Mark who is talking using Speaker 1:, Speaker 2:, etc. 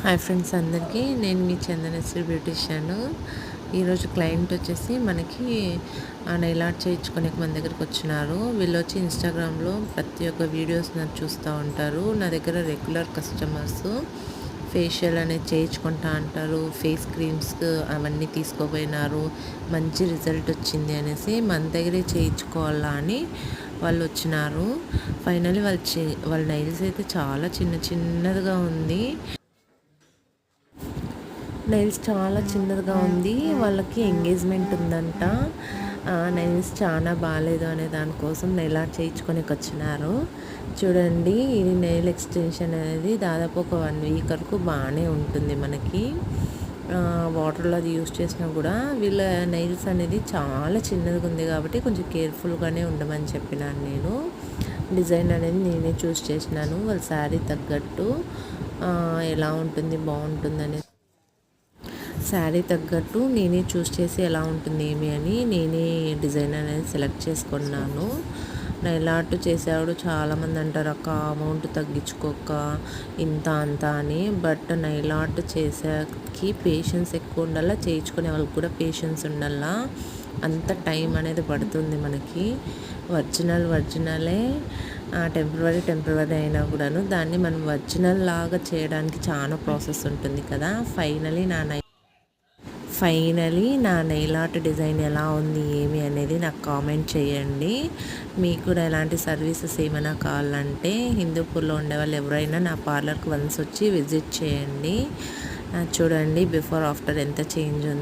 Speaker 1: Hi friends అందరికీ, నేను మీ చందనశ్రీ beautician. ఈరోజు క్లయింట్ వచ్చేసి మనకి నెయిల్ ఆర్ట్ చేయించుకొని మన దగ్గరికి వచ్చినారు. వీళ్ళు వచ్చి ఇన్స్టాగ్రామ్లో ప్రతి ఒక్క వీడియోస్ నాకు చూస్తూ ఉంటారు. నా దగ్గర రెగ్యులర్ కస్టమర్స్. ఫేషియల్ అనేది చేయించుకుంటా అంటారు, ఫేస్ క్రీమ్స్ అవన్నీ తీసుకోపోయినారు, మంచి రిజల్ట్ వచ్చింది అనేసి మన దగ్గరే చేయించుకోవాలా అని వాళ్ళు వచ్చినారు. ఫైనల్లీ వాళ్ళ నైల్స్ అయితే చాలా చిన్నదిగా ఉంది. నైల్స్ చాలా చిన్నదిగా ఉంది. వాళ్ళకి ఎంగేజ్మెంట్ ఉందంట. నైల్స్ చాలా బాగాలేదు అనే దానికోసం నెయిల్ ఆర్ట్ చేయించుకొని వచ్చినారు. చూడండి, ఇది నెయిల్ ఎక్స్టెన్షన్ అనేది దాదాపు ఒక 1 వీక్ వరకు బాగానే ఉంటుంది మనకి. వాటర్లో అది యూస్ చేసినా కూడా వీళ్ళ నైల్స్ అనేది చాలా చిన్నదిగా ఉంది కాబట్టి కొంచెం కేర్ఫుల్గానే ఉండమని చెప్పినాను నేను. డిజైన్ అనేది నేనే చూస్ చేసినాను. వాళ్ళ శారీ తగ్గట్టు ఎలా ఉంటుంది బాగుంటుంది అనేది శారీ తగ్గట్టు నేనే చూస్ చేసి ఎలా ఉంటుంది ఏమి అని నేనే డిజైన్ అనేది సెలెక్ట్ చేసుకున్నాను. నెయిల్ ఆర్ట్ చేసేవాడు చాలామంది అంటారు, అక్క అమౌంట్ తగ్గించుకోక ఇంత అంత అని. బట్ నెయిల్ ఆర్ట్ చేసేకి పేషెన్స్ ఎక్కువ ఉండాలా, చేయించుకునే వాళ్ళకి కూడా పేషెన్స్ ఉండాలా. అంత టైం అనేది పడుతుంది మనకి. ఒరిజినలే. టెంపరరీ అయినా కూడాను దాన్ని మనం ఒరిజినల్ లాగా చేయడానికి చాలా ప్రాసెస్ ఉంటుంది కదా. ఫైనలీ నా నెయిల్ ఆర్ట్ డిజైన్ ఎలా ఉంది ఏమి అనేది నాకు కామెంట్ చేయండి. మీకు కూడా ఎలాంటి సర్వీసెస్ ఏమైనా కావాలంటే హిందూపూర్లో ఉండేవాళ్ళు ఎవరైనా నా పార్లర్కి వన్స్ వచ్చి విజిట్ చేయండి. చూడండి బిఫోర్ ఆఫ్టర్ ఎంత చేంజ్ ఉంది.